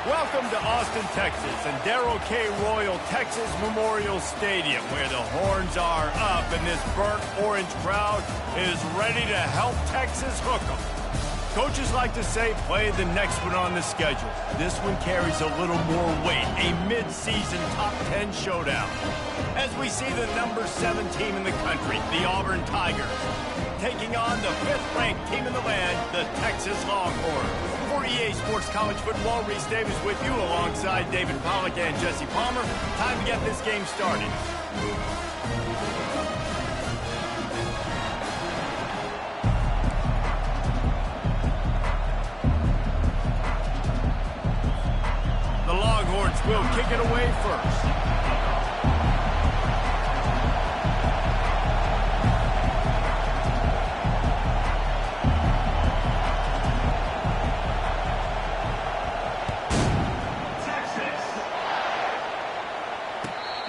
Welcome to Austin, Texas, and Darrell K. Royal Texas Memorial Stadium, where the horns are up and this burnt orange crowd is ready to help Texas hook 'em. Coaches like to say, play the next one on the schedule. This one carries a little more weight, a mid-season top 10 showdown. As we see the number 7 team in the country, the Auburn Tigers, taking on the 5th-ranked team in the land, the Texas Longhorns. For EA Sports College Football, Reese Davis with you alongside David Pollack and Jesse Palmer. Time to get this game started. The Longhorns will kick it away first.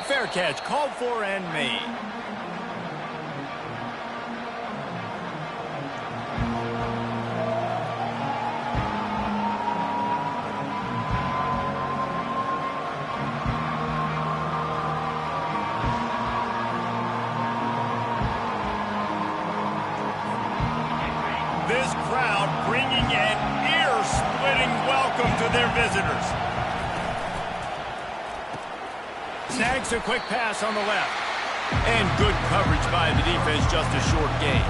Fair catch, called for and made. This crowd bringing an ear-splitting welcome to their visitors. Snags a quick pass on the left. And good coverage by the defense, just a short gain.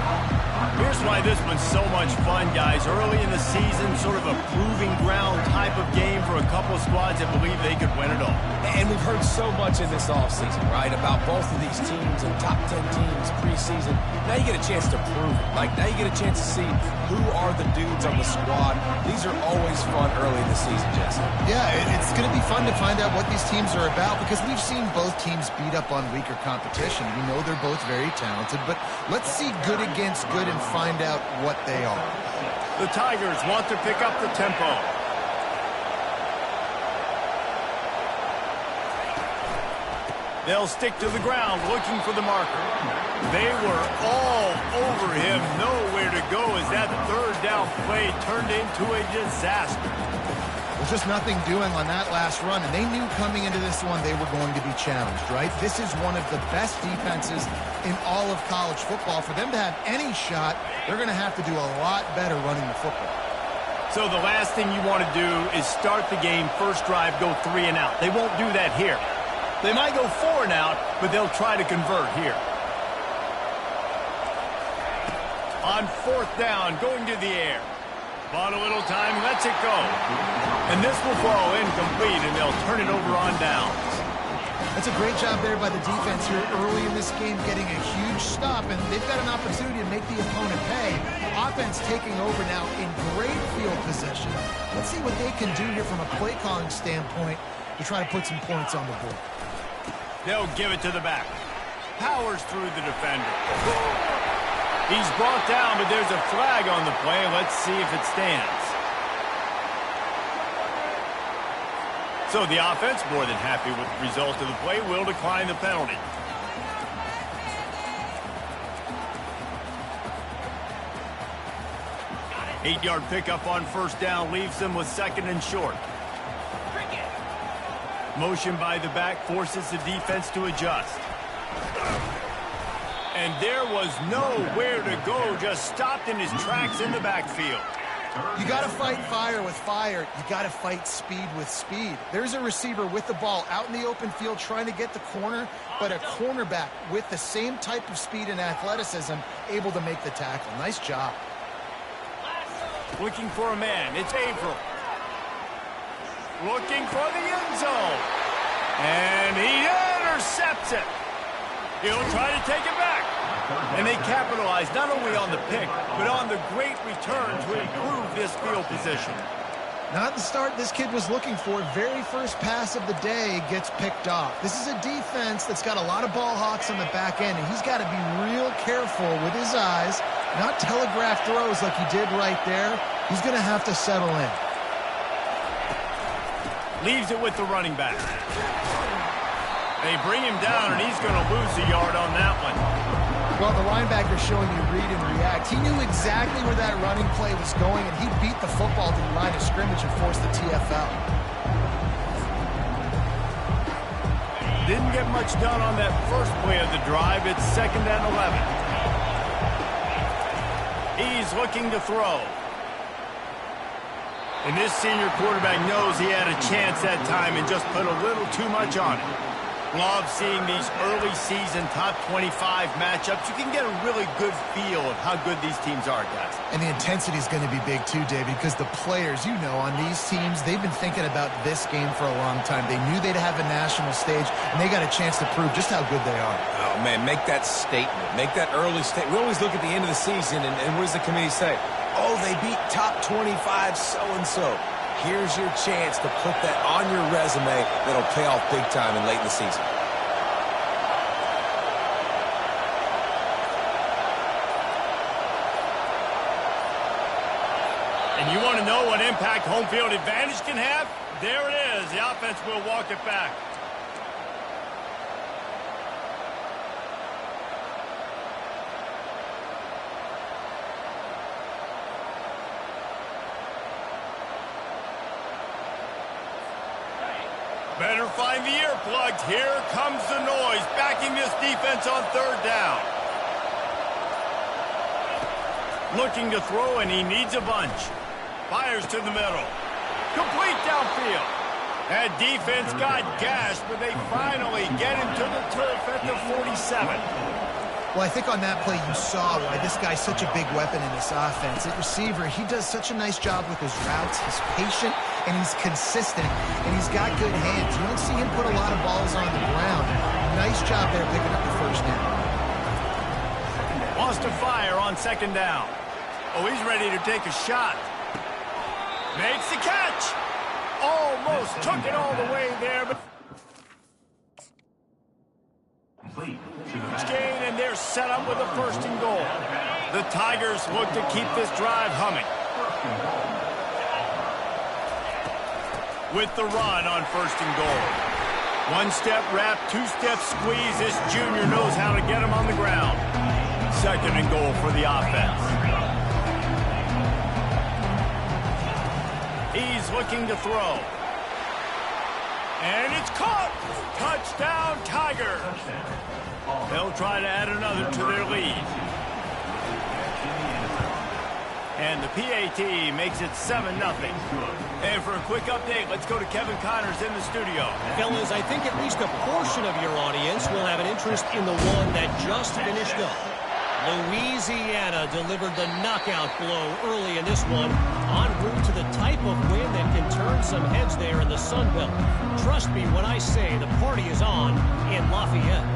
Here's why this one's so much fun, guys. Early in the season, sort of a proving ground type of game for a couple of squads that believe they could win it all. And we've heard so much in this offseason, right, about both of these teams and top 10 teams preseason. Now you get a chance to prove it. Like, now you get a chance to see who are the dudes on the squad. These are always fun early in the season, Jesse. Yeah, it's going to be fun to find out what these teams are about because we've seen both teams beat up on weaker competition. We know they're both very talented, but let's see good against good and find out what they are. The Tigers want to pick up the tempo. They'll stick to the ground looking for the marker. They were all over him, nowhere to go as that third down play turned into a disaster. There's just nothing doing on that last run, and they knew coming into this one they were going to be challenged, right? This is one of the best defenses in all of college football. For them to have any shot, they're going to have to do a lot better running the football. So the last thing you want to do is start the game, first drive, go 3 and out. They won't do that here. They might go 4 and out, but they'll try to convert here. On 4th down, going to the air. Bought a little time, lets it go. And this will fall incomplete, and they'll turn it over on downs. That's a great job there by the defense here early in this game, getting a huge stop, and they've got an opportunity to make the opponent pay. Offense taking over now in great field position. Let's see what they can do here from a play calling standpoint to try to put some points on the board. They'll give it to the back. Powers through the defender. He's brought down, but there's a flag on the play. Let's see if it stands. So the offense, more than happy with the result of the play, will decline the penalty. Eight-yard pickup on 1st down leaves them with 2nd and short. Motion by the back forces the defense to adjust. And there was nowhere to go, just stopped in his tracks in the backfield. You got to fight fire with fire. You got to fight speed with speed. There's a receiver with the ball out in the open field trying to get the corner, but a cornerback with the same type of speed and athleticism able to make the tackle. Nice job. Looking for a man. It's Averill. Looking for the end zone. And he intercepts it. He'll try to take it back. And they capitalize not only on the pick, but on the great return to improve this field position. Not the start this kid was looking for. Very first pass of the day gets picked off. This is a defense that's got a lot of ball hawks on the back end, and he's got to be real careful with his eyes, not telegraph throws like he did right there. He's going to have to settle in. Leaves it with the running back. They bring him down, and he's going to lose a yard on that one. Well, the linebacker showing you read and react. He knew exactly where that running play was going, and he beat the football to the line of scrimmage and forced the TFL. Didn't get much done on that first play of the drive. It's 2nd and 11. He's looking to throw. And this senior quarterback knows he had a chance that time and just put a little too much on it. Love seeing these early season top 25 matchups. You can get a really good feel of how good these teams are, guys. And the intensity is going to be big too, David, because the players, you know, on these teams, they've been thinking about this game for a long time. They knew they'd have a national stage, and they got a chance to prove just how good they are. Oh, man, make that statement. Make that early statement. We always look at the end of the season, and what does the committee say? Oh, they beat top 25 so-and-so. Here's your chance to put that on your resume that'll pay off big time and late in the season. And you want to know what impact home field advantage can have? There it is. The offense will walk it back. Better find the earplugs. Here comes the noise, backing this defense on 3rd down. Looking to throw, and he needs a bunch. Fires to the middle. Complete downfield. That defense got gashed, but they finally get him to the turf at the 47. Well, I think on that play you saw why this guy's such a big weapon in this offense. At receiver, he does such a nice job with his routes. He's patient, and he's consistent, and he's got good hands. You don't see him put a lot of balls on the ground. Nice job there picking up the 1st down. Wants to fire on 2nd down. Oh, he's ready to take a shot. Makes the catch. Almost took it all the way there, but gain, and they're set up with a 1st and goal. The Tigers look to keep this drive humming. With the run on 1st and goal. 1-step wrap, 2-step squeeze. This junior knows how to get him on the ground. 2nd and goal for the offense. He's looking to throw. And it's caught. Touchdown, Tigers. They'll try to add another to their lead. And the PAT makes it 7-0. And for a quick update, let's go to Kevin Connors in the studio. Fellas, I think at least a portion of your audience will have an interest in the one that just finished up. Louisiana delivered the knockout blow early in this one, en route to the type of win that can turn some heads there in the Sun Belt. Trust me when I say the party is on in Lafayette.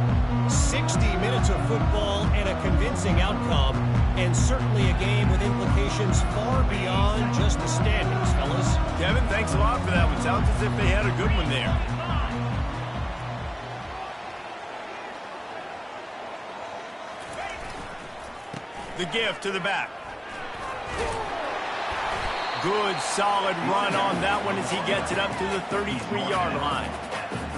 60 minutes of football and a convincing outcome, and certainly a game with implications far beyond just the standings, fellas. Kevin, thanks a lot for that one. Sounds as if they had a good one there. The gift to the back. Good, solid run on that one as he gets it up to the 33-yard line.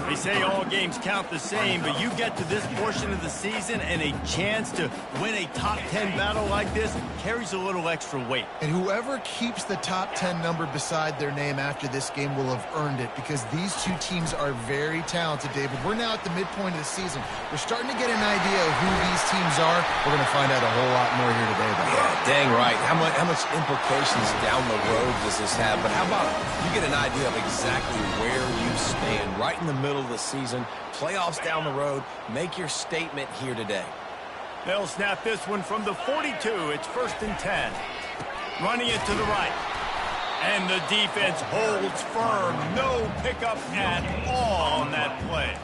They say all games count the same, but you get to this portion of the season and a chance to win a top 10 battle like this carries a little extra weight. And whoever keeps the top 10 number beside their name after this game will have earned it, because these two teams are very talented, David. We're now at the midpoint of the season. We're starting to get an idea of who these teams are. We're going to find out a whole lot more here today. Yeah, dang right. How much implications down the road does this have? But how about you get an idea of exactly where you stand right in the middle of the season, playoffs down the road, make your statement here today. They'll snap this one from the 42. It's 1st and 10. Running it to the right. And the defense holds firm. No pickup at all on that play.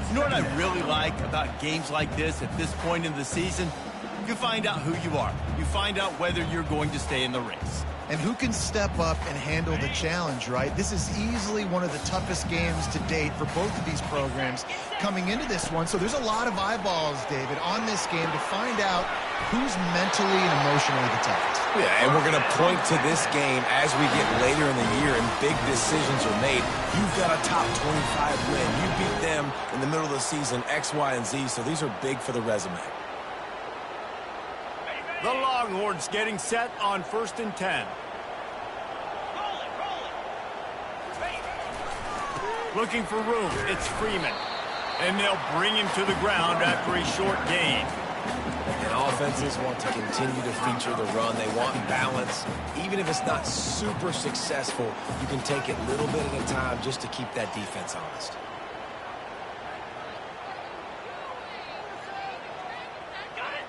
You know what I really like about games like this at this point in the season? You find out who you are. You find out whether you're going to stay in the race. And who can step up and handle the challenge, right? This is easily one of the toughest games to date for both of these programs coming into this one. So there's a lot of eyeballs, David, on this game to find out who's mentally and emotionally the toughest. Yeah, and we're going to point to this game as we get later in the year and big decisions are made. You've got a top 25 win. You beat them in the middle of the season, X, Y, and Z, so these are big for the resume. The Longhorns getting set on 1st and 10. Looking for room. It's Freeman. And they'll bring him to the ground after a short gain. And offenses want to continue to feature the run. They want balance. Even if it's not super successful, you can take it a little bit at a time just to keep that defense honest.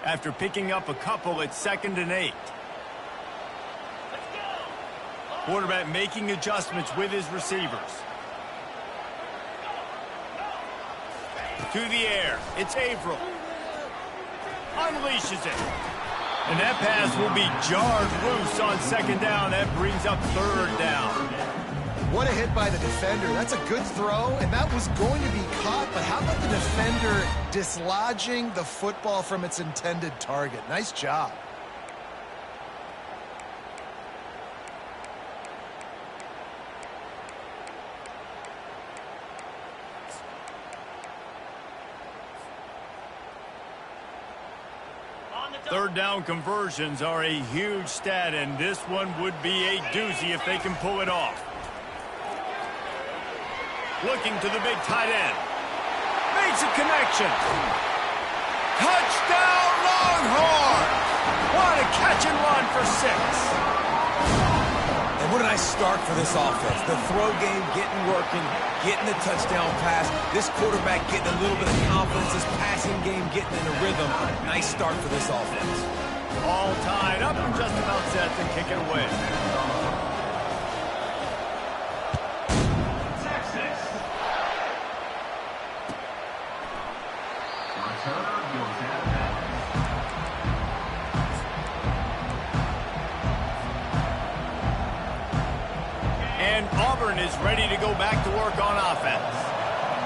After picking up a couple, it's 2nd and 8. Quarterback making adjustments with his receivers. To the air. It's Averill. Unleashes it. And that pass will be jarred loose on 2nd down. That brings up 3rd down. What a hit by the defender. That's a good throw, and that was going to be caught, but how about the defender dislodging the football from its intended target? Nice job. Third down conversions are a huge stat, and this one would be a doozy if they can pull it off. Looking to the big tight end. Makes a connection. Touchdown Longhorns! What a catch and run for 6. And what a nice start for this offense. The throw game getting working, getting the touchdown pass. This quarterback getting a little bit of confidence. This passing game getting in a rhythm. Nice start for this offense. All tied up and just about set to kick it away. And Auburn is ready to go back to work on offense.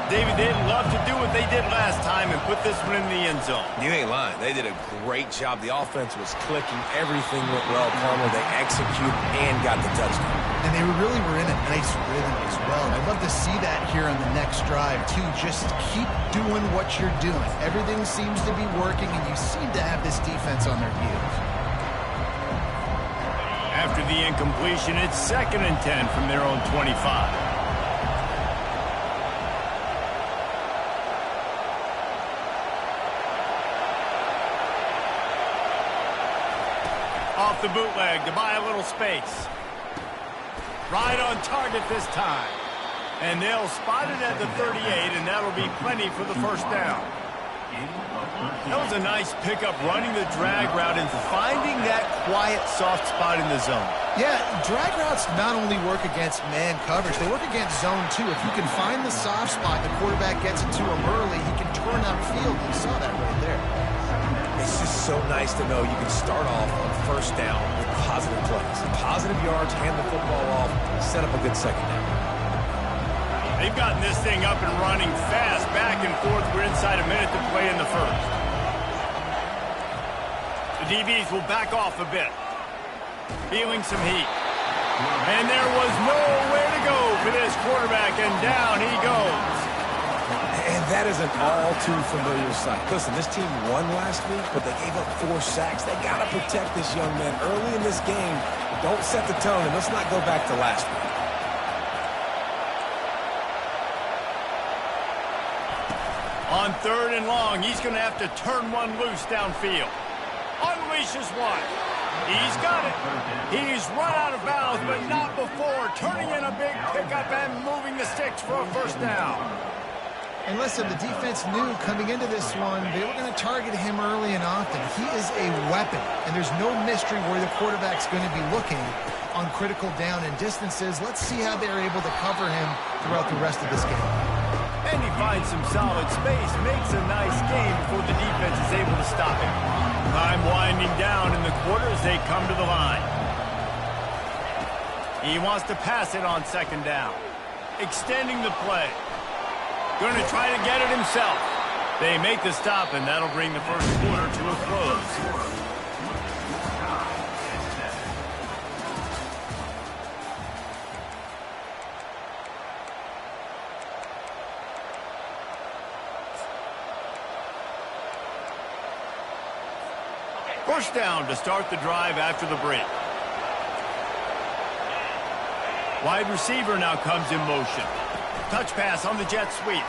David, they'd love to do what they did last time and put this one in the end zone. You ain't lying. They did a great job. The offense was clicking. Everything went well. Palmer, they executed and got the touchdown. And they really were in a nice rhythm as well. And I'd love to see that here on the next drive, too. Just keep doing what you're doing. Everything seems to be working, and you seem to have this defense on their heels. After the incompletion, it's 2nd and 10 from their own 25. Off the bootleg to buy a little space. Right on target this time. And they'll spot it at the 38, and that'll be plenty for the 1st down. That was a nice pickup, running the drag route and finding that quiet, soft spot in the zone. Yeah, drag routes not only work against man coverage, they work against zone too. If you can find the soft spot, the quarterback gets it to him early, he can turn upfield. You saw that right there. It's just so nice to know you can start off on 1st down with positive plays. Positive yards, hand the football off, set up a good 2nd down. They've gotten this thing up and running fast, back and forth. We're inside a minute to play in the 1st. The DBs will back off a bit. Feeling some heat. And there was nowhere to go for this quarterback, and down he goes. And that is an all-too-familiar sight. Listen, this team won last week, but they gave up 4 sacks. They got to protect this young man early in this game. Don't set the tone, and let's not go back to last week. On 3rd and long, he's going to have to turn one loose downfield. Unleashes one. He's got it. He's run out of bounds, but not before turning in a big pickup and moving the sticks for a 1st down. And listen, the defense knew coming into this one, they were going to target him early and often. He is a weapon, and there's no mystery where the quarterback's going to be looking on critical down and distances. Let's see how they're able to cover him throughout the rest of this game. And he finds some solid space, makes a nice game before the defense is able to stop him. Time winding down in the quarter as they come to the line. He wants to pass it on 2nd down. Extending the play. Going to try to get it himself. They make the stop, and that'll bring the 1st quarter to a close. First down to start the drive after the break. Wide receiver now comes in motion. Touch pass on the jet sweep.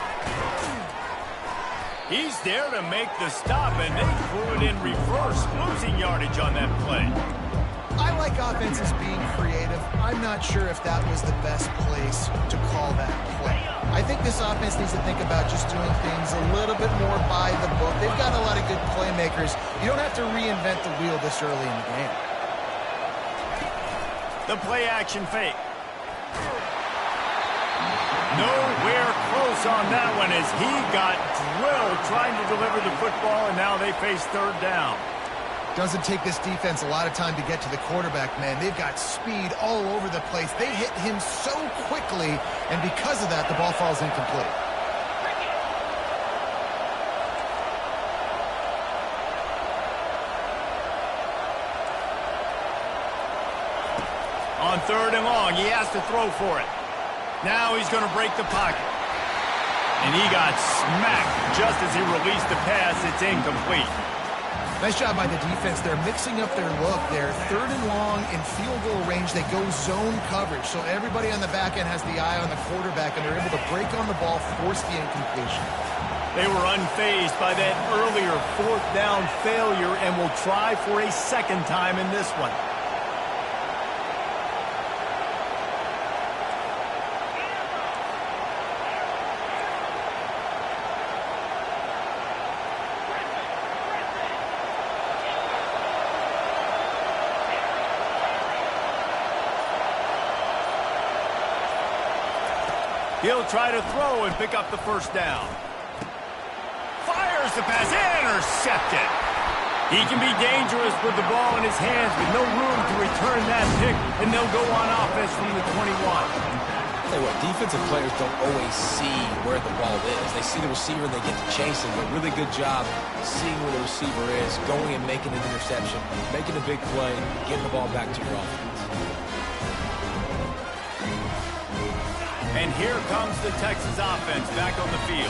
He's there to make the stop, and they threw it in reverse, losing yardage on that play. I like offenses being creative. I'm not sure if that was the best place to call that play. I think this offense needs to think about just doing things a little bit more by the book. They've got a lot of good playmakers. You don't have to reinvent the wheel this early in the game. The play action fake. Nowhere close on that one as he got drilled trying to deliver the football, and now they face third down. Doesn't take this defense a lot of time to get to the quarterback, man. They've got speed all over the place. They hit him so quickly, and because of that, the ball falls incomplete. On third and long, he has to throw for it. Now he's going to break the pocket. And he got smacked just as he released the pass. It's incomplete. Nice job by the defense. They're mixing up their look. They're third and long in field goal range. They go zone coverage. So everybody on the back end has the eye on the quarterback, and they're able to break on the ball, force the incompletion. They were unfazed by that earlier fourth down failure and will try for a second time in this one. He'll try to throw and pick up the first down. Fires the pass, intercepted. He can be dangerous with the ball in his hands with no room to return that pick, and they'll go on offense from the 21. Tell you what, defensive players don't always see where the ball is. They see the receiver, they get to chase him. A really good job seeing where the receiver is, going and making an interception, making a big play, getting the ball back to your offense. And here comes the Texas offense back on the field.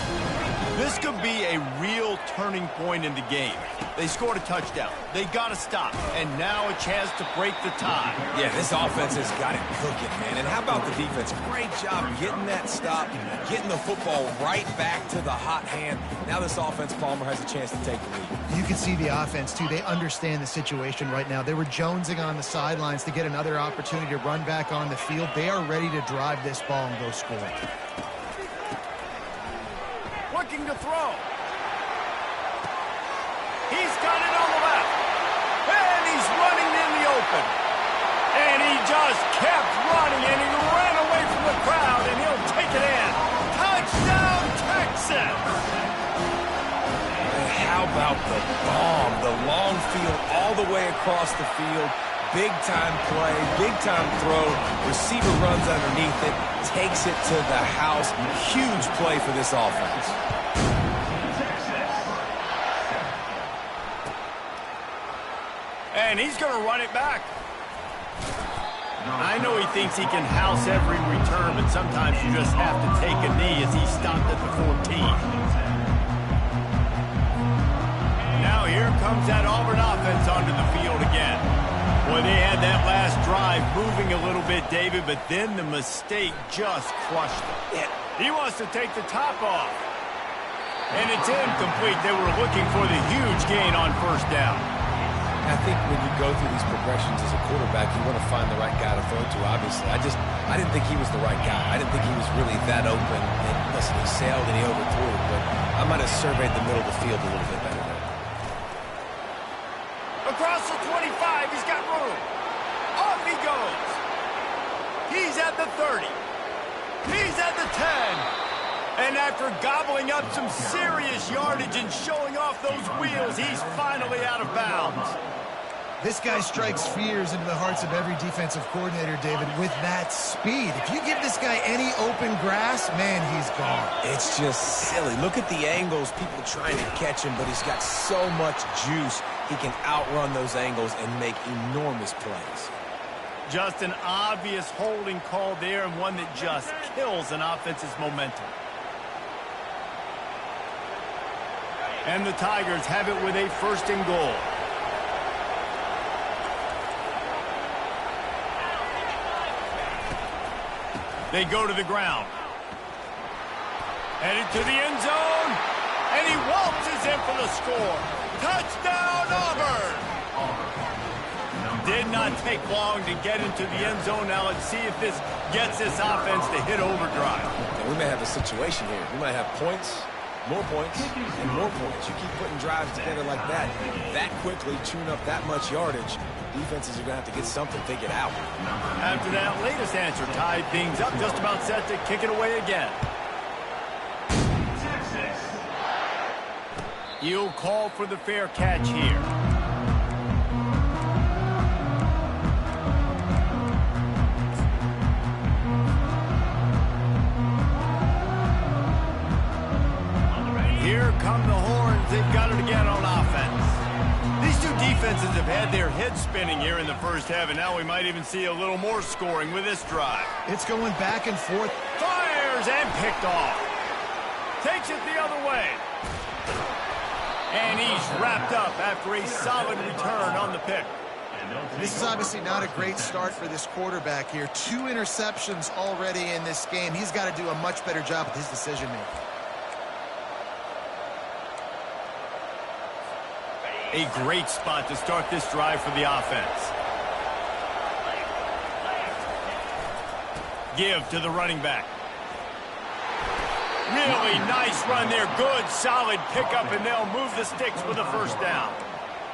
This could be a real turning point in the game. They scored a touchdown. They got to stop. And now a chance to break the tie. Yeah, this offense has got it cooking, man. And how about the defense? Great job getting that stop, getting the football right back to the hot hand. Now this offense, Palmer, has a chance to take the lead. You can see the offense, too. They understand the situation right now. They were jonesing on the sidelines to get another opportunity to run back on the field. They are ready to drive this ball and go score. Looking to throw. He's got it on the left. And he's running in the open. And he just kept running, and he ran away from the crowd, and he'll take it in. Touchdown, Texas! And how about the bomb? The long field all the way across the field. Big-time play, big-time throw. Receiver runs underneath it, takes it to the house. Huge play for this offense. And he's going to run it back. I know he thinks he can house every return, but sometimes you just have to take a knee as he stopped at the 14. Now here comes that Auburn offense onto the field again. Boy, they had that last drive moving a little bit, David, but then the mistake just crushed them. He wants to take the top off. And it's incomplete. They were looking for the huge gain on first down. I think when you go through these progressions as a quarterback, you want to find the right guy to throw to, obviously. I didn't think he was the right guy. I didn't think he was really that open. And listen, he sailed and he overthrew it, but I might have surveyed the middle of the field a little bit better there. Across the 25, he's got room. Off he goes. He's at the 30. He's at the 10. And after gobbling up some serious yardage and showing off those wheels, he's finally out of bounds. This guy strikes fears into the hearts of every defensive coordinator, David, with that speed. If you give this guy any open grass, man, he's gone. It's just silly. Look at the angles, people trying to catch him, but he's got so much juice. He can outrun those angles and make enormous plays. Just an obvious holding call there, and one that just kills an offense's momentum. And the Tigers have it with a first and goal. They go to the ground. Headed to the end zone. And he waltzes in for the score. Touchdown, Auburn! Did not take long to get into the end zone. Now let's see if this gets this offense to hit overdrive. And we may have a situation here. We might have points, more points, and more points. You keep putting drives together like that quickly, chewing up that much yardage, defenses are going to have to get something figured out. After that latest answer, tied things up, just about set to kick it away again. He'll call for the fair catch here. Here come the Horns. They've got it again on offense. These two defenses have had their heads spinning here in the first half, and now we might even see a little more scoring with this drive. It's going back and forth. Fires and picked off. Takes it the other way. And he's wrapped up after a solid return on the pick. This is obviously not a great start for this quarterback here. 2 interceptions already in this game. He's got to do a much better job with his decision-making. A great spot to start this drive for the offense. Give to the running back. Really nice run there. Good, solid pickup, and they'll move the sticks with a first down.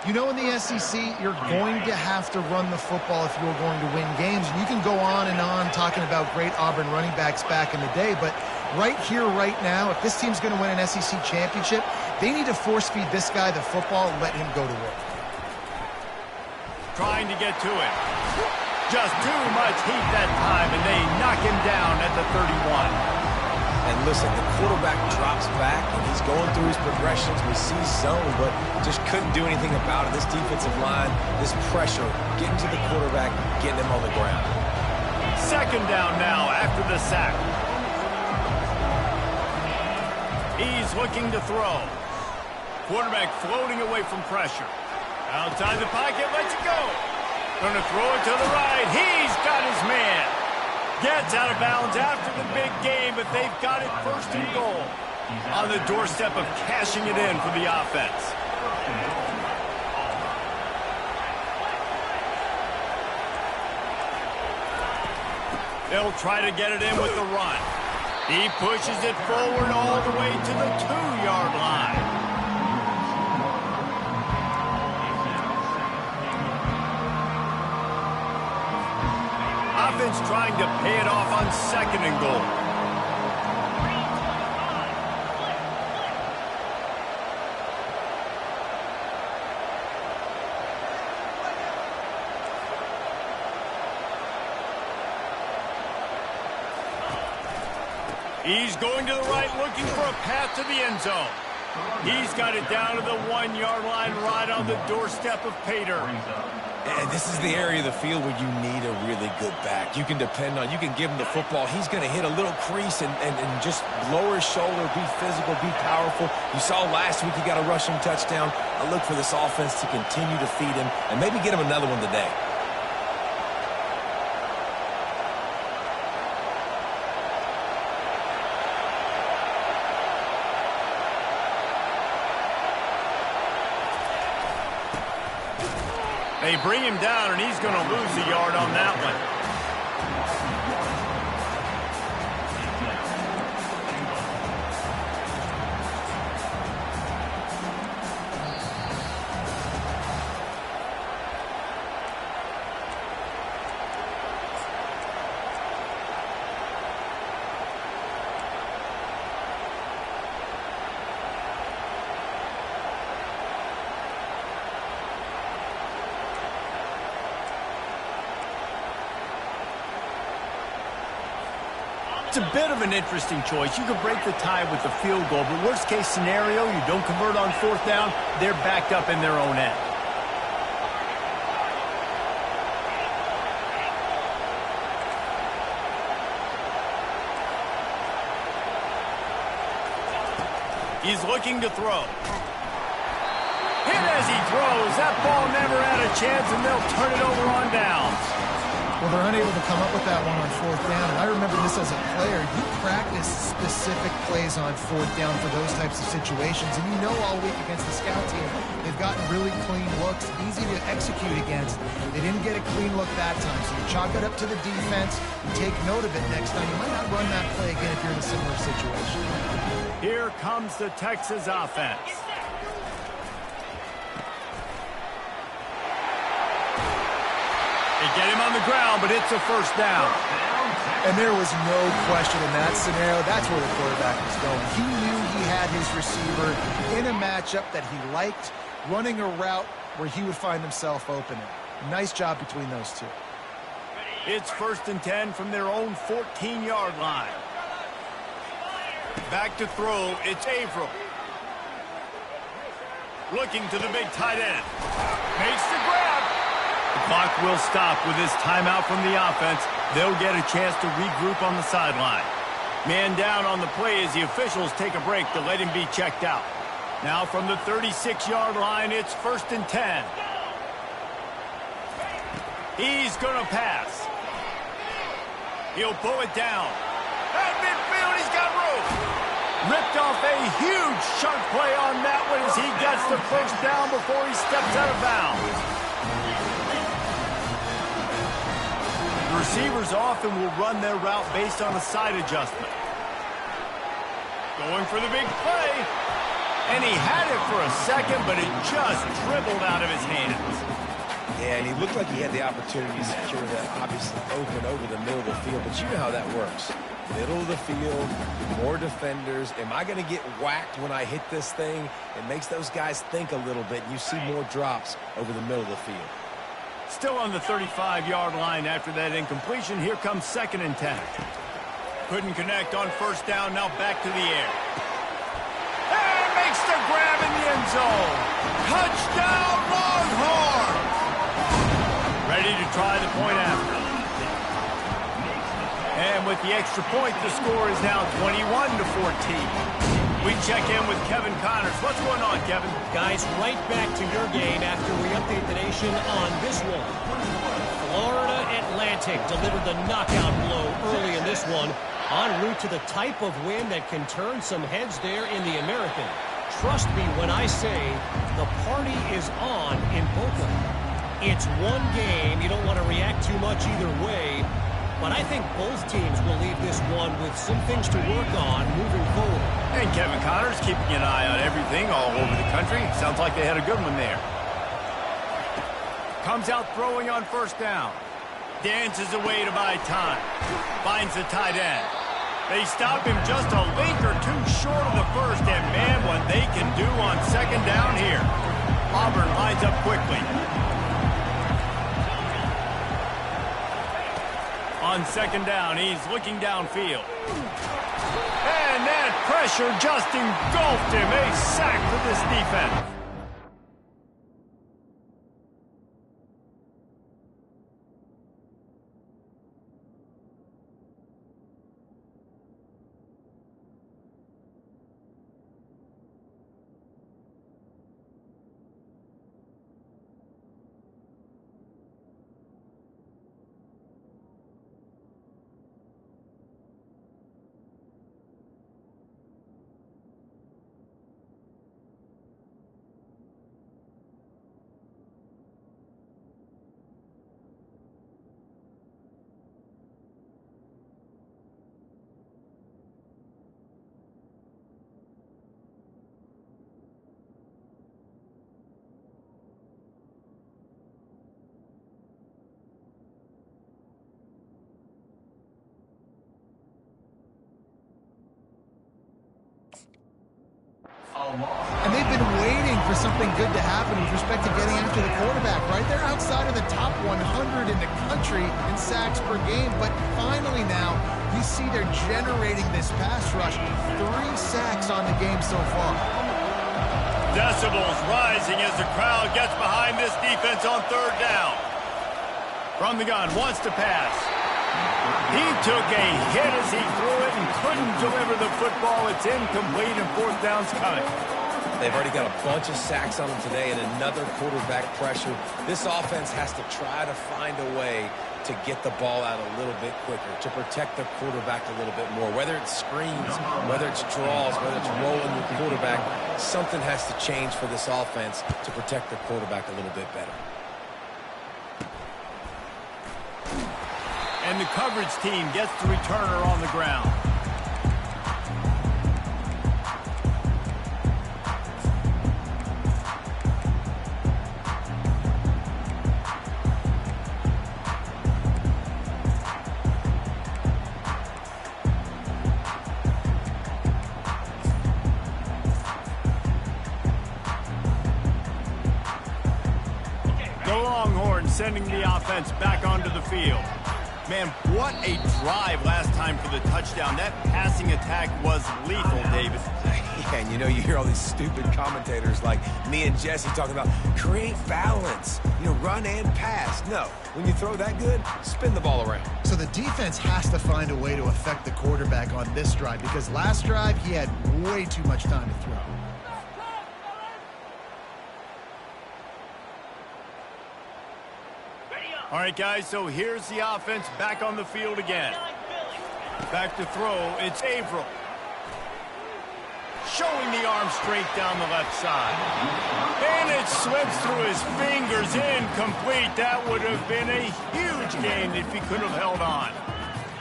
You know, in the SEC, you're going to have to run the football if you're going to win games. And you can go on and on talking about great Auburn running backs back in the day, but right here, right now, if this team's going to win an SEC championship, they need to force-feed this guy the football and let him go to work. Trying to get to it. Just too much heat that time, and they knock him down at the 31. And listen, the quarterback drops back, and he's going through his progressions. We see zone, but just couldn't do anything about it. This defensive line, this pressure, getting to the quarterback, getting him on the ground. Second down now after the sack. He's looking to throw. Quarterback floating away from pressure. Outside the pocket, lets it go. Going to throw it to the right. He's got his man. Gets out of bounds after the big game, but they've got it first and goal. On the doorstep of cashing it in for the offense. They'll try to get it in with the run. He pushes it forward all the way to the 2-yard line. Offense trying to pay it off on second and goal. He's going to the right, looking for a path to the end zone. He's got it down to the 1-yard line, right on the doorstep of Pater. And this is the area of the field where you need a really good back. You can depend on, you can give him the football. He's going to hit a little crease and just lower his shoulder, be physical, be powerful. You saw last week he got a rushing touchdown. I look for this offense to continue to feed him and maybe get him another one today. They bring him down, and he's going to lose a yard on that one. It's a bit of an interesting choice. You could break the tie with the field goal, but worst case scenario, you don't convert on fourth down, they're backed up in their own end. He's looking to throw. Hit as he throws. That ball never had a chance, and they'll turn it over on downs. Well, they're unable to come up with that one on fourth down. And I remember this as a player. You practice specific plays on fourth down for those types of situations. And you know all week against the scout team, they've gotten really clean looks, easy to execute against. They didn't get a clean look that time. So you chalk it up to the defense. You take note of it next time. You might not run that play again if you're in a similar situation. Here comes the Texas offense. They get him on the ground, but it's a first down. And there was no question in that scenario. That's where the quarterback was going. He knew he had his receiver in a matchup that he liked, running a route where he would find himself open. Nice job between those two. It's 1st and 10 from their own 14-yard line. Back to throw, it's Averill. Looking to the big tight end. Makes the grab. The clock will stop with this timeout from the offense. They'll get a chance to regroup on the sideline. Man down on the play as the officials take a break to let him be checked out. Now from the 36-yard line, it's 1st and 10. He's going to pass. He'll pull it down. At midfield, he's got room. Ripped off a huge chunk play on that one as he gets the first down before he steps out of bounds. The receivers often will run their route based on a side adjustment. Going for the big play. And he had it for a second, but it just dribbled out of his hands. Yeah, and he looked like he had the opportunity to secure that, obviously open over the middle of the field. But you know how that works. Middle of the field, more defenders. Am I going to get whacked when I hit this thing? It makes those guys think a little bit. You see more drops over the middle of the field. Still on the 35-yard line after that incompletion. Here comes 2nd and 10. Couldn't connect on first down. Now back to the air. And makes the grab in the end zone. Touchdown, Longhorns! Ready to try the point after. And with the extra point, the score is now 21-14. We check in with Kevin Connors. What's going on, Kevin? Guys, right back to your game after we update the nation on this one. Florida Atlantic delivered the knockout blow early in this one, en route to the type of win that can turn some heads there in the American. Trust me when I say the party is on in Boca. It's one game. You don't want to react too much either way. But I think both teams will leave this one with some things to work on moving forward. And Kevin Connors keeping an eye on everything all over the country. Sounds like they had a good one there. Comes out throwing on first down. Dances away to buy time. Finds the tight end. They stop him just a link or two short of the first. And man, what they can do on second down here. Auburn lines up quickly. On second down, he's looking downfield. And that pressure just engulfed him. A sack for this defense. And they've been waiting for something good to happen with respect to getting after the quarterback, right? They're outside of the top 100 in the country in sacks per game, but finally now you see they're generating this pass rush. 3 sacks on the game so far. Decibels rising as the crowd gets behind this defense on third down. From the gun, wants to pass. He took a hit as he threw it and couldn't deliver the football. It's incomplete and fourth down's coming. They've already got a bunch of sacks on them today and another quarterback pressure. This offense has to try to find a way to get the ball out a little bit quicker, to protect the quarterback a little bit more. Whether it's screens, whether it's draws, whether it's rolling your quarterback, something has to change for this offense to protect the quarterback a little bit better. And the coverage team gets the returner on the ground. The Longhorns sending the offense back onto the field. Man, what a drive last time for the touchdown. That passing attack was lethal, David. Yeah, and you know, you hear all these stupid commentators like me and Jesse talking about create balance, you know, run and pass. No, when you throw that good, spin the ball around. So the defense has to find a way to affect the quarterback on this drive, because last drive he had way too much time to throw. All right, guys, so here's the offense back on the field again. Back to throw, it's Averill. Showing the arm strength down the left side. And it slips through his fingers, incomplete. That would have been a huge gain if he could have held on.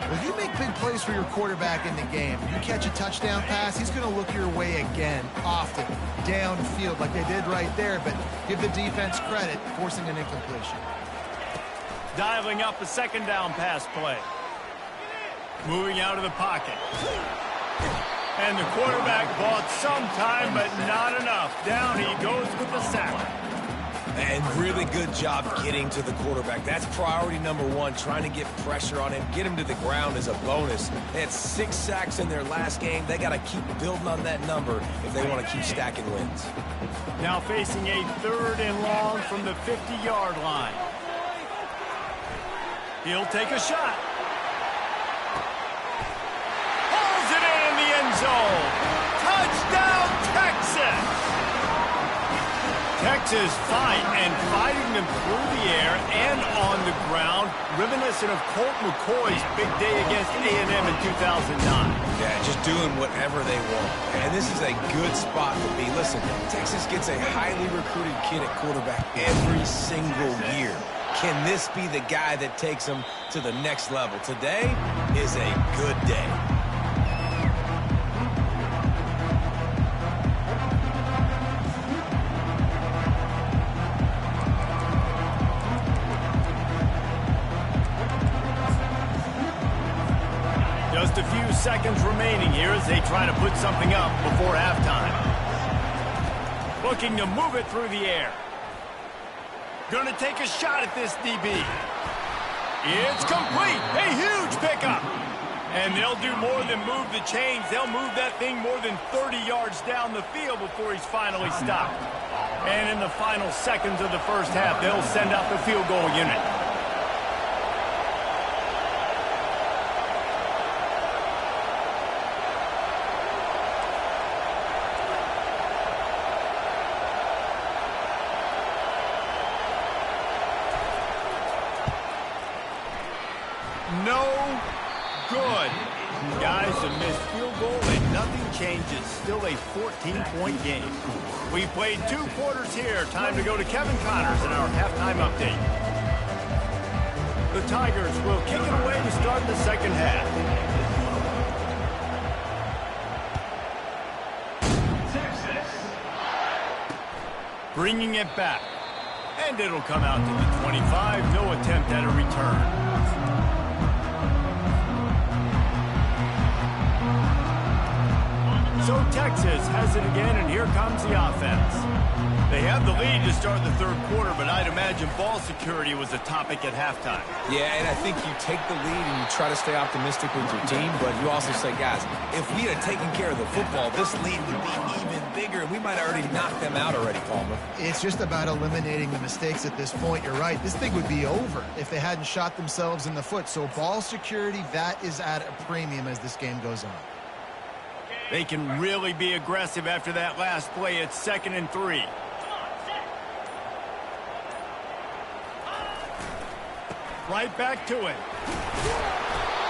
Well, you make big plays for your quarterback in the game. You catch a touchdown pass, he's going to look your way again, often, downfield like they did right there, but give the defense credit, forcing an incompletion. Dialing up a second down pass play. Moving out of the pocket. And the quarterback bought some time, but not enough. Down he goes with the sack. And really good job getting to the quarterback. That's priority number one, trying to get pressure on him. Get him to the ground is a bonus. They had 6 sacks in their last game. They got to keep building on that number if they want to keep stacking wins. Now facing a 3rd and long from the 50-yard line. He'll take a shot. Pulls it in the end zone. Touchdown, Texas! Texas fighting them through the air and on the ground, reminiscent of Colt McCoy's big day against A&M in 2009. Yeah, just doing whatever they want. And this is a good spot to be. Listen, Texas gets a highly recruited kid at quarterback every single year. Can this be the guy that takes them to the next level? Today is a good day. Just a few seconds remaining here as they try to put something up before halftime. Looking to move it through the air. Going to take a shot at this DB. It's complete. A huge pickup. And they'll do more than move the chains. They'll move that thing more than 30 yards down the field before he's finally stopped. And in the final seconds of the first half, they'll send out the field goal unit. No good. Guys, a missed field goal and nothing changes. Still a 14-point game. We played 2 quarters here. Time to go to Kevin Connors in our halftime update. The Tigers will kick it away to start the second half. Bringing it back. And it'll come out to the 25. No attempt at a return. So Texas has it again, and here comes the offense. They have the lead to start the 3rd quarter, but I'd imagine ball security was a topic at halftime. Yeah, and I think you take the lead and you try to stay optimistic with your team, but you also say, guys, if we had taken care of the football, this lead would be even bigger, and we might have already knocked them out already, Palmer. It's just about eliminating the mistakes at this point. You're right. This thing would be over if they hadn't shot themselves in the foot. So ball security, that is at a premium as this game goes on. They can really be aggressive after that last play. It's 2nd and 3. right back to it.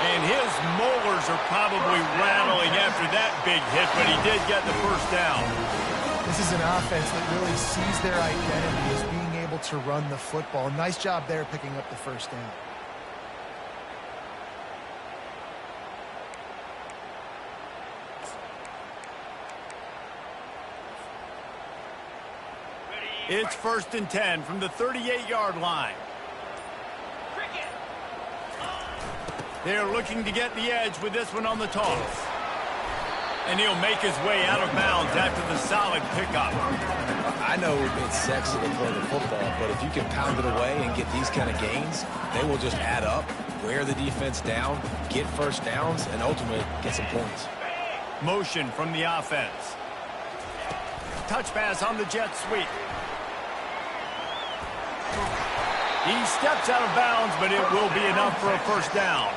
And his molars are probably rattling after that big hit, but he did get the first down. This is an offense that really sees their identity as being able to run the football. Nice job there picking up the first down. It's 1st and 10 from the 38-yard line. They're looking to get the edge with this one on the toss. And he'll make his way out of bounds after the solid pickup. I know it's sexy to play the football, but if you can pound it away and get these kind of gains, they will just add up, wear the defense down, get first downs, and ultimately get some points. Motion from the offense. Touch pass on the jet sweep. He steps out of bounds, but it will be enough for a first down.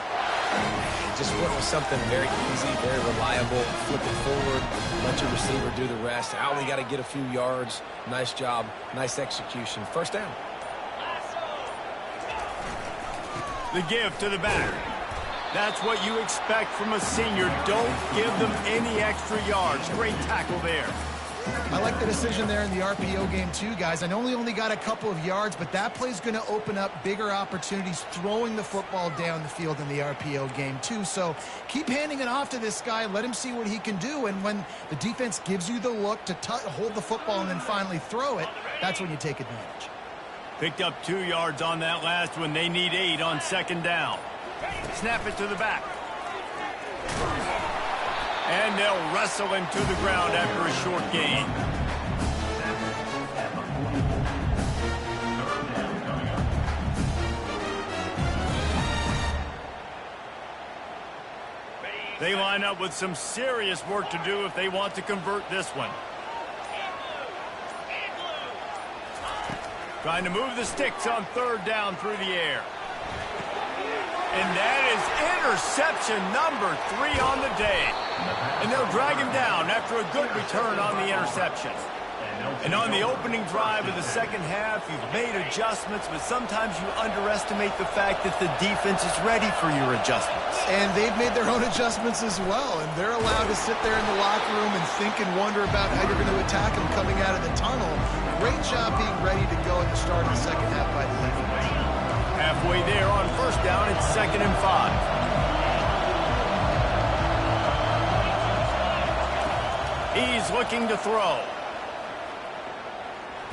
Just went with something very easy, very reliable. Flip it forward, let your receiver do the rest. I only got to get a few yards. Nice job, nice execution. First down. The give to the back. That's what you expect from a senior. Don't give them any extra yards. Great tackle there. I like the decision there in the RPO game too, guys. I know he only got a couple of yards, but that play's going to open up bigger opportunities throwing the football down the field in the RPO game too. So keep handing it off to this guy. Let him see what he can do. And when the defense gives you the look to hold the football and then finally throw it, that's when you take advantage. Picked up 2 yards on that last one. They need 8 on 2nd down. Snap it to the back. And they'll wrestle him to the ground after a short gain. They line up with some serious work to do if they want to convert this one. Trying to move the sticks on 3rd down through the air. And that is interception number 3 on the day. And they'll drag him down after a good return on the interception. And on the opening drive of the second half, you've made adjustments, but sometimes you underestimate the fact that the defense is ready for your adjustments. And they've made their own adjustments as well, and they're allowed to sit there in the locker room and think and wonder about how you're going to attack them coming out of the tunnel. Great job being ready to go at the start of the second half by the defense. Halfway there on 1st down, it's 2nd and 5. He's looking to throw.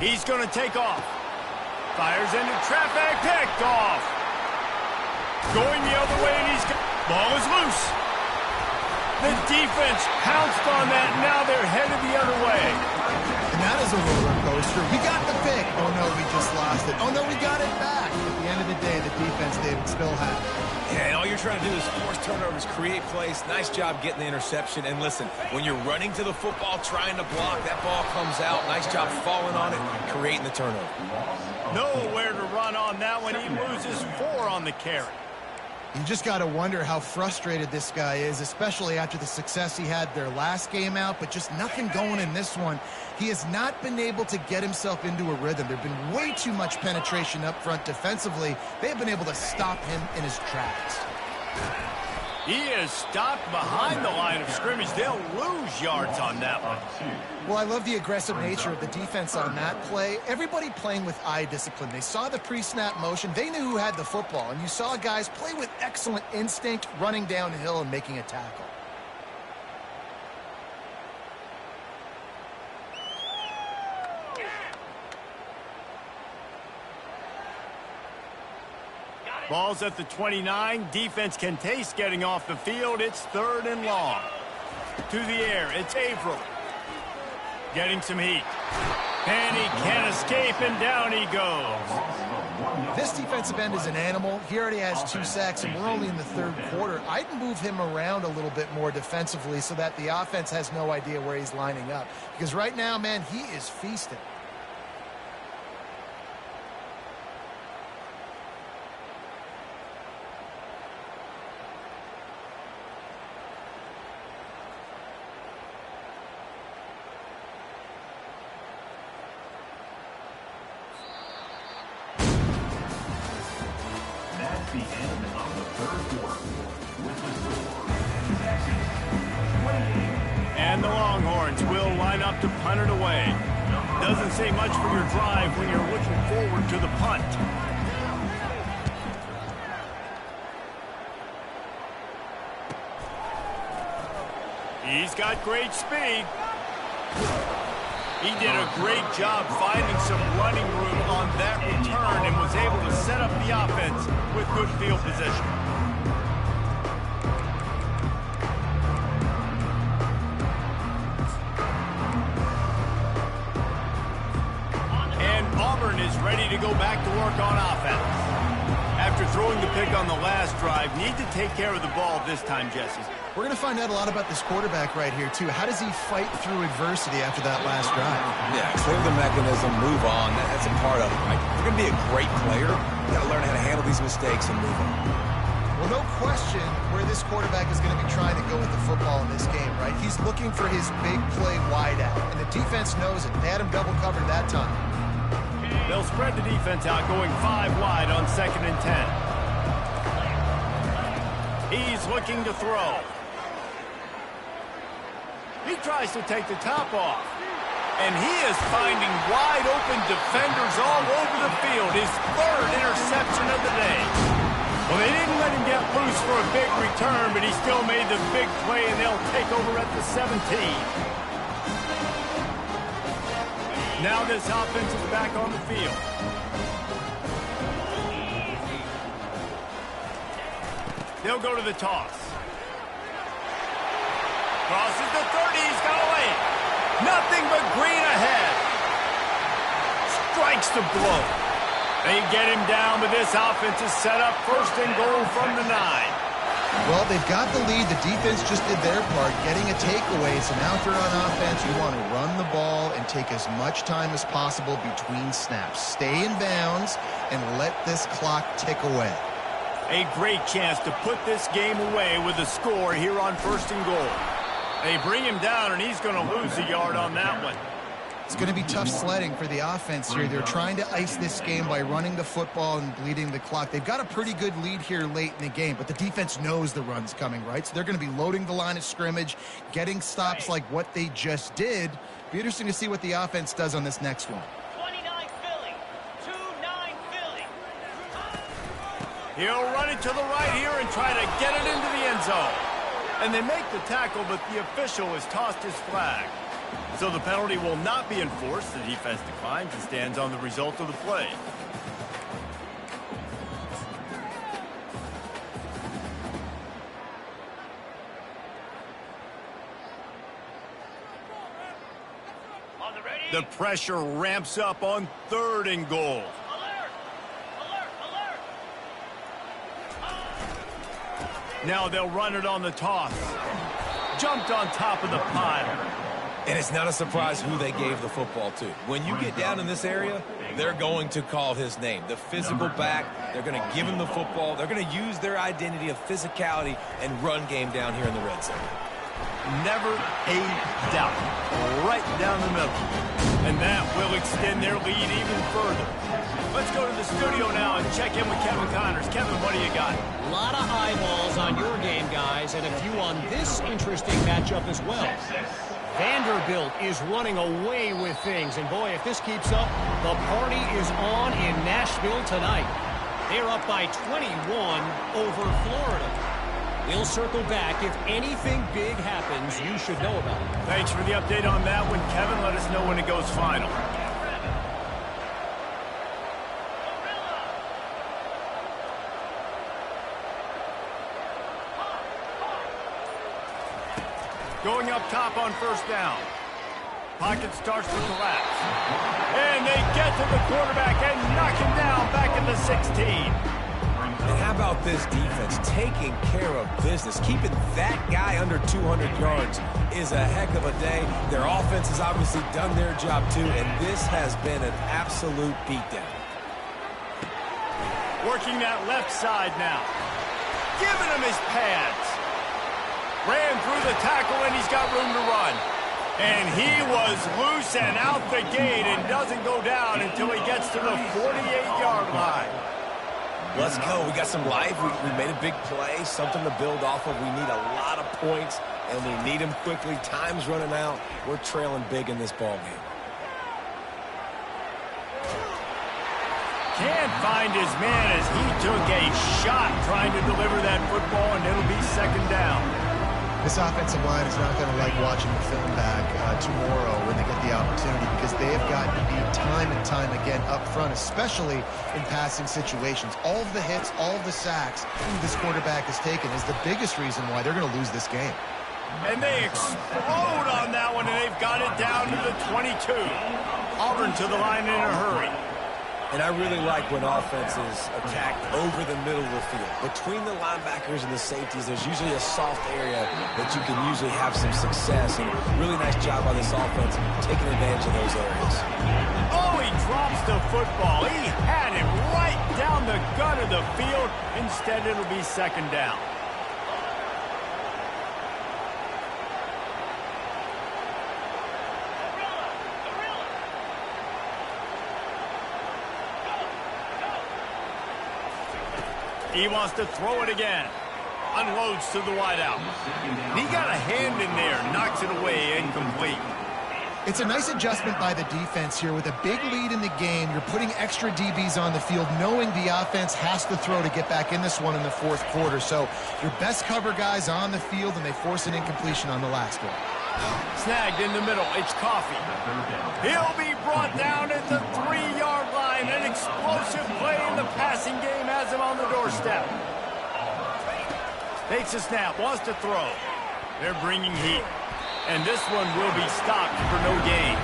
He's going to take off. Fires into traffic, picked off. Going the other way, and ball is loose. The defense pounced on that, and now they're headed the other way. And that is a roller coaster. We got the pick. Oh, no, we just lost it. Oh, no, we got it back. At the end of the day, the defense, David, still had it. Yeah, and all you're trying to do is force turnovers, create plays. Nice job getting the interception. And listen, when you're running to the football, trying to block, that ball comes out. Nice job falling on it and creating the turnover. Nowhere to run on that one. He loses 4 on the carry. You just got to wonder how frustrated this guy is, especially after the success he had their last game out, but just nothing going in this one. He has not been able to get himself into a rhythm. There's been way too much penetration up front defensively. They have been able to stop him in his tracks. He is stopped behind the line of scrimmage. They'll lose yards on that one. Well, I love the aggressive nature of the defense on that play. Everybody playing with eye discipline. They saw the pre-snap motion. They knew who had the football. And you saw guys play with excellent instinct, running downhill and making a tackle. Ball's at the 29. Defense can taste getting off the field. It's 3rd and long. To the air, it's Averill. Getting some heat. And he can't escape, and down he goes. This defensive end is an animal. He already has 2 sacks, and we're only in the 3rd quarter. I'd move him around a little bit more defensively so that the offense has no idea where he's lining up. Because right now, man, he is feasting. And the Longhorns will line up to punt it away. Doesn't say much for your drive when you're looking forward to the punt. He's got great speed. He did a great job finding some running room on that return and was able to set up the offense with good field position. And Auburn is ready to go back to work on offense. After throwing the pick on the last drive, need to take care of the ball this time, Jesse. We're going to find out a lot about this quarterback right here, too. How does he fight through adversity after that last drive? Yeah, clear the mechanism, move on. That's a part of it, right? If you're going to be a great player, you got to learn how to handle these mistakes and move on. Well, no question where this quarterback is going to be trying to go with the football in this game, right? He's looking for his big play wide out, and the defense knows it. They had him double covered that time. They'll spread the defense out, going 5 wide on 2nd and 10. He's looking to throw. He tries to take the top off. And he is finding wide open defenders all over the field. His 3rd interception of the day. Well, they didn't let him get loose for a big return, but he still made the big play, and they'll take over at the 17. Now this offense is back on the field. They'll go to the toss. Crosses the 30, he's got away. Nothing but green ahead. Strikes the blow. They get him down, but this offense is set up 1st and goal from the 9. Well, they've got the lead. The defense just did their part, getting a takeaway. So now if you're on offense, you want to run the ball and take as much time as possible between snaps. Stay in bounds and let this clock tick away. A great chance to put this game away with a score here on 1st and goal. They bring him down, and he's going to lose a yard on that one. It's going to be tough sledding for the offense here. They're trying to ice this game by running the football and bleeding the clock. They've got a pretty good lead here late in the game, but the defense knows the run's coming, right? So they're going to be loading the line of scrimmage, getting stops like what they just did. Be interesting to see what the offense does on this next one. 29 Philly, 2-9 Philly. He'll run it to the right here and try to get it into the end zone. And they make the tackle, but the official has tossed his flag. So the penalty will not be enforced. The defense declines and stands on the result of the play. The pressure ramps up on 3rd and goal. Now they'll run it on the toss. Jumped on top of the pile. And it's not a surprise who they gave the football to. When you get down in this area, they're going to call his name. The physical back, they're going to give him the football. They're going to use their identity of physicality and run game down here in the red zone. Never a doubt. Right down the middle. And that will extend their lead even further. Let's go to the studio now and check in with Kevin Connors. Kevin, what do you got? A lot of eyeballs on your game, guys, and a few on this interesting matchup as well. Vanderbilt is running away with things, and boy, if this keeps up, the party is on in Nashville tonight. They're up by 21 over Florida. We'll circle back. If anything big happens, you should know about it. Thanks for the update on that one, Kevin. Let us know when it goes final. Going up top on 1st down. Pocket starts to collapse. And they get to the quarterback and knock him down back in the 16. And how about this defense taking care of business? Keeping that guy under 200 yards is a heck of a day. Their offense has obviously done their job too, and this has been an absolute beatdown. Working that left side now. Giving him his pads. Ran through the tackle, and he's got room to run. And he was loose and out the gate and doesn't go down until he gets to the 48-yard line. Let's go. We got some life. We made a big play, something to build off of. We need a lot of points, and we need them quickly. Time's running out. We're trailing big in this ball game. Can't find his man as he took a shot trying to deliver that football, and it'll be second down. This offensive line is not going to like watching the film back tomorrow when they get the opportunity, because they have gotten beat time and time again up front, especially in passing situations. All of the hits, all of the sacks this quarterback has taken is the biggest reason why they're going to lose this game. And they explode on that one, and they've got it down to the 22. Auburn to the line in a hurry. And I really like when offenses attack over the middle of the field. Between the linebackers and the safeties, there's usually a soft area that you can usually have some success. And really nice job by this offense taking advantage of those areas. Oh, he drops the football. He had it right down the gut of the field. Instead, it'll be second down. He wants to throw it again. Unloads to the wideout. He got a hand in there. Knocks it away. Incomplete. It's a nice adjustment by the defense here. With a big lead in the game, you're putting extra DBs on the field, knowing the offense has to throw to get back in this one in the fourth quarter. So your best cover guys on the field, and they force an incompletion on the last one. Snagged in the middle. It's Coffee. He'll be brought down at the 3-yard line. An explosive play in the passing game has him on the doorstep. Takes a snap. Wants to throw. They're bringing heat. And this one will be stopped for no gain.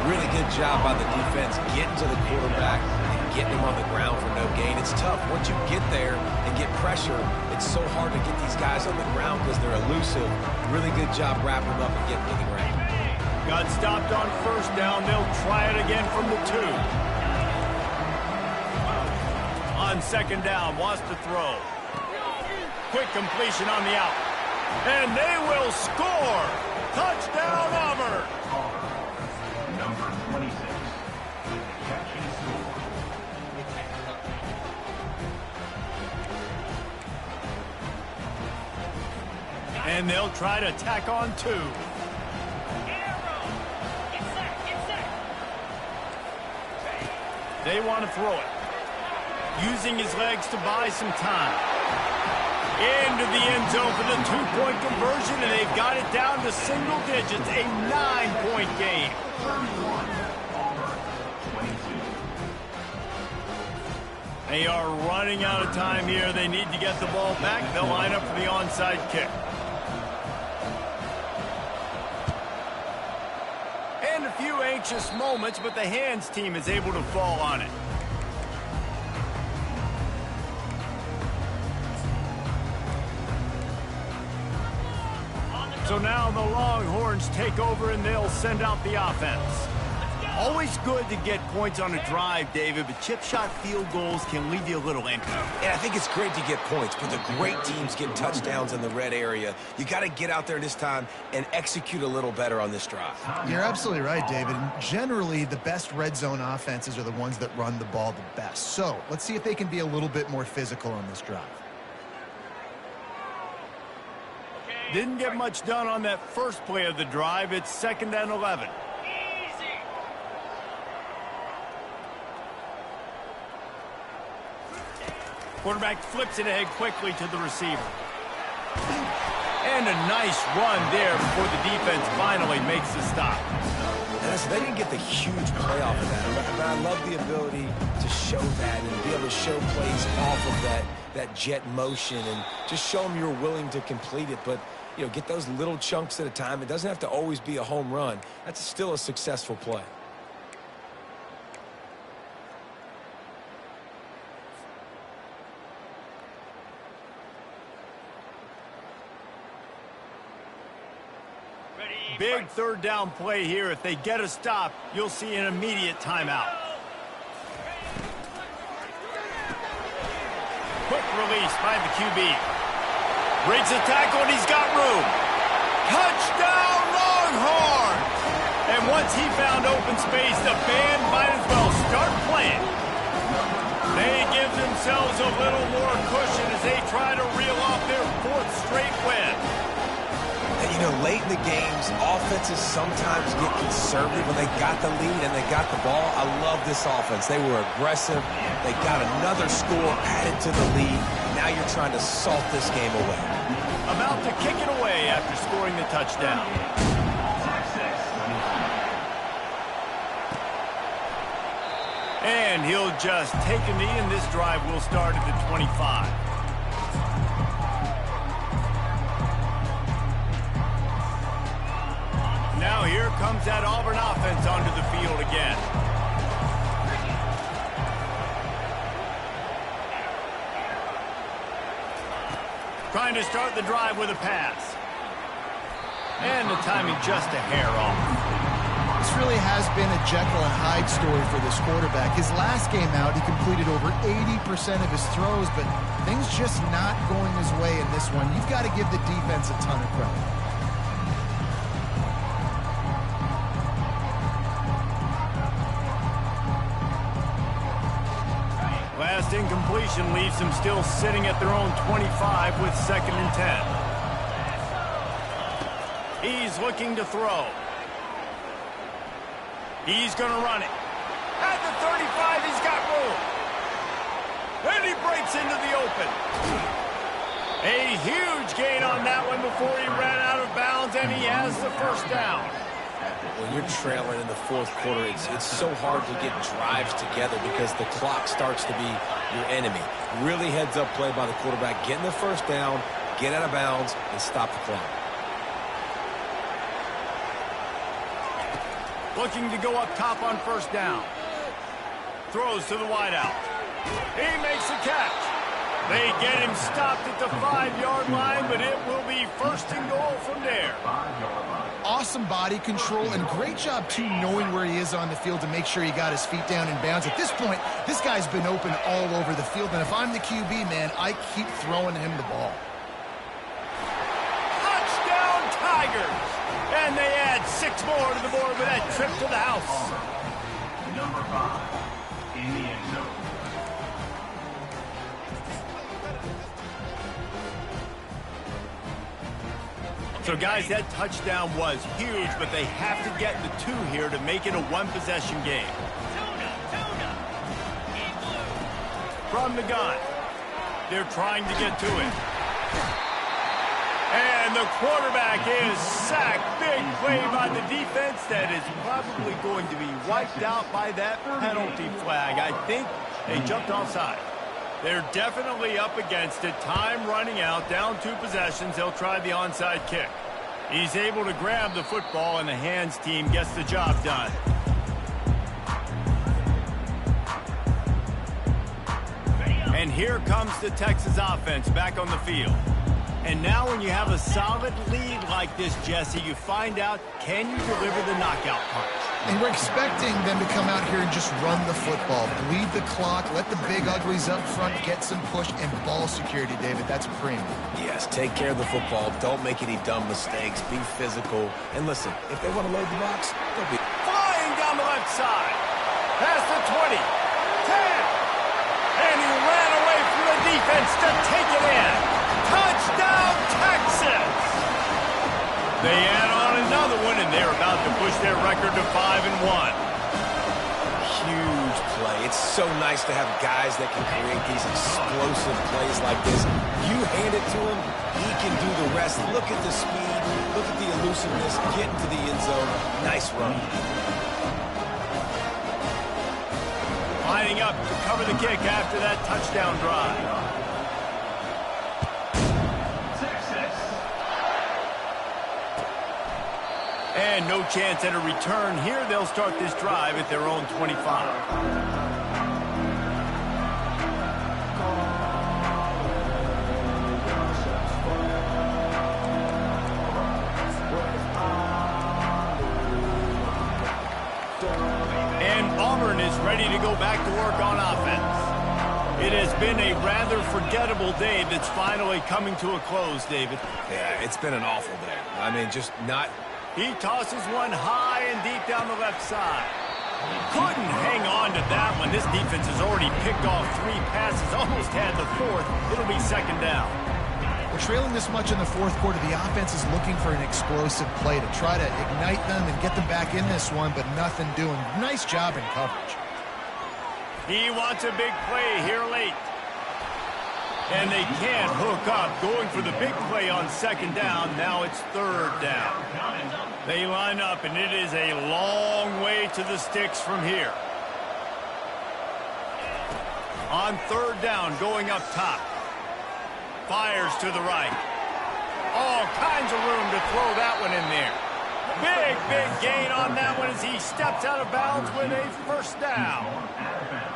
Really good job by the defense getting to the quarterback and getting him on the ground for no gain. It's tough. Once you get there and get pressure, it's so hard to get these guys on the ground because they're elusive. Really good job wrapping them up and getting to the ground. Got stopped on first down. They'll try it again from the 2. On second down, wants to throw. Quick completion on the out. And they will score. Touchdown, Auburn. Number 26. Catch and score. And they'll try to tack on 2. They want to throw it. Using his legs to buy some time. Into the end zone for the 2-point conversion, and they've got it down to single digits, a 9-point game. 31. Auburn. 22. They are running out of time here. They need to get the ball back. They'll line up for the onside kick. And a few anxious moments, but the hands team is able to fall on it. So now the Longhorns take over, and they'll send out the offense. Always good to get points on a drive, David, but chip shot field goals can leave you a little empty. And I think it's great to get points, but the great teams get touchdowns in the red area. You got to get out there this time and execute a little better on this drive. You're absolutely right, David. Generally, the best red zone offenses are the ones that run the ball the best. So let's see if they can be a little bit more physical on this drive. Didn't get much done on that first play of the drive. It's 2nd and 11. Quarterback flips it ahead quickly to the receiver. And a nice run there before the defense finally makes the stop. Listen, they didn't get the huge play off of that, but I love the ability to show that and be able to show plays off of that jet motion and just show them you're willing to complete it. But, you know, get those little chunks at a time. It doesn't have to always be a home run. That's still a successful play. Big 3rd down play here. If they get a stop, you'll see an immediate timeout. Quick release by the QB. Breaks the tackle, and he's got room. Touchdown, Longhorns! And once he found open space, the band might as well start playing. They give themselves themselves a little more cushion as they try to reel off their 4th straight win. And, you know, late in the games, offenses sometimes get conservative when they got the lead and they got the ball. I love this offense. They were aggressive. They got another score added to the lead. Now you're trying to salt this game away. About to kick it away after scoring the touchdown. And he'll just take a knee, and this drive will start at the 25. Now here comes that Auburn offense onto the field again. Trying to start the drive with a pass. And the timing just a hair off. This really has been a Jekyll and Hyde story for this quarterback. His last game out, he completed over 80% of his throws, but things just not going his way in this one. You've got to give the defense a ton of credit. Last incompletion leaves them still sitting at their own 25 with 2nd and 10. He's looking to throw. He's going to run it. At the 35, he's got room. Then he breaks into the open. A huge gain on that one before he ran out of bounds, and he has the 1st down. When you're trailing in the 4th quarter, it's so hard to get drives together because the clock starts to be your enemy. Really heads-up play by the quarterback. Getting the 1st down, get out of bounds, and stop the clock. Looking to go up top on 1st down. Throws to the wideout. He makes the catch. They get him stopped at the 5-yard line, but it will be 1st and goal from there. Awesome body control and great job, too, knowing where he is on the field to make sure he got his feet down in bounds. At this point, this guy's been open all over the field, and if I'm the QB, man, I keep throwing him the ball. Touchdown, Tigers! And they add 6 more to the board with that trip to the house. Number 5 in the end zone. So, guys, that touchdown was huge, but they have to get the 2 here to make it a 1-possession game. From the gun. They're trying to get to it. And the quarterback is sacked. Big play by the defense that is probably going to be wiped out by that penalty flag. I think they jumped offside. They're definitely up against it. Time running out, down 2 possessions. They'll try the onside kick. He's able to grab the football, and the hands team gets the job done. And here comes the Texas offense back on the field. And now when you have a solid lead like this, Jesse, you find out, can you deliver the knockout punch? And we're expecting them to come out here and just run the football, bleed the clock, let the big uglies up front get some push and ball security, David. That's premium. Yes, take care of the football. Don't make any dumb mistakes. Be physical. And listen, if they want to load the box, they'll be flying down the left side. Past the 20. 10. And he ran away from the defense to take it in. Touchdown, Texas! They add on another one, and they're about to push their record to 5-1. Huge play. It's so nice to have guys that can create these explosive plays like this. You hand it to him, he can do the rest. Look at the speed. Look at the elusiveness. Get into the end zone. Nice run. Lining up to cover the kick after that touchdown drive. And no chance at a return here. They'll start this drive at their own 25. And Auburn is ready to go back to work on offense. It has been a rather forgettable day that's finally coming to a close, David. Yeah, it's been an awful day. I mean, just not... He tosses one high and deep down the left side. Couldn't hang on to that one. This defense has already picked off 3 passes, almost had the 4th. It'll be 2nd down. We're trailing this much in the 4th quarter. The offense is looking for an explosive play to try to ignite them and get them back in this one, but nothing doing. Nice job in coverage. He wants a big play here late. And they can't hook up. Going for the big play on 2nd down. Now it's 3rd down. They line up, and it is a long way to the sticks from here. On 3rd down, going up top. Fires to the right. All kinds of room to throw that one in there. Big gain on that one as he steps out of bounds with a 1st down.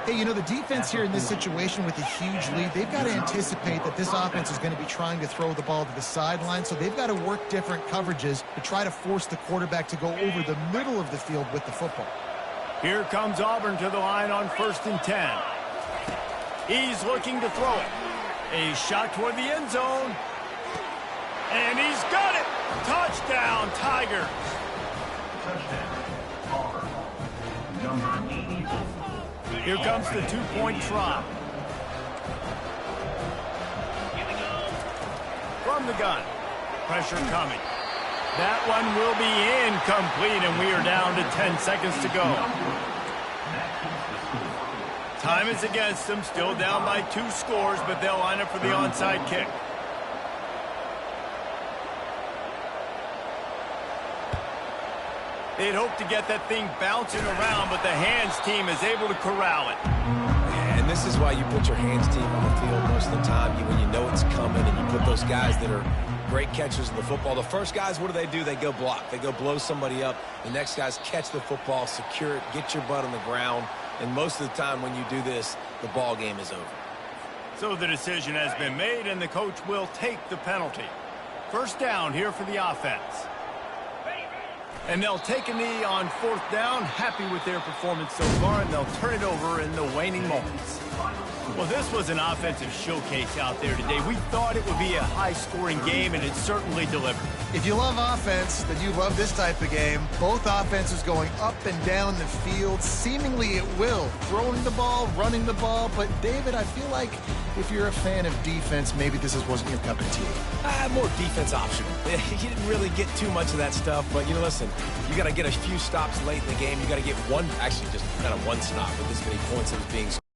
Hey, you know, the defense here in this situation with a huge lead, they've got to anticipate that this offense is going to be trying to throw the ball to the sideline, so they've got to work different coverages to try to force the quarterback to go over the middle of the field with the football. Here comes Auburn to the line on 1st and 10. He's looking to throw it. A shot toward the end zone. And he's got it! Touchdown, Tigers! Here comes the 2-point try. From the gun. Pressure coming. That one will be incomplete, and we are down to 10 seconds to go. Time is against them. Still down by 2 scores, but they'll line up for the onside kick. They'd hope to get that thing bouncing around, but the hands team is able to corral it. And this is why you put your hands team on the field most of the time. When you know it's coming and you put those guys that are great catchers of the football. The first guys, what do? They go block. They go blow somebody up. The next guys catch the football, secure it, get your butt on the ground. And most of the time when you do this, the ball game is over. So the decision has been made, and the coach will take the penalty. 1st down here for the offense. And they'll take a knee on 4th down. Happy with their performance so far, and they'll turn it over in the waning moments. Well, this was an offensive showcase out there today. We thought it would be a high-scoring game, and it certainly delivered. If you love offense, then you love this type of game. Both offenses going up and down the field, seemingly at will. Throwing the ball, running the ball. But, David, I feel like if you're a fan of defense, maybe this wasn't your cup of tea. More defense optional. You didn't really get too much of that stuff, but, listen, you got to get a few stops late in the game. You got to get one, actually just kind of one stop with this many points that was being scored.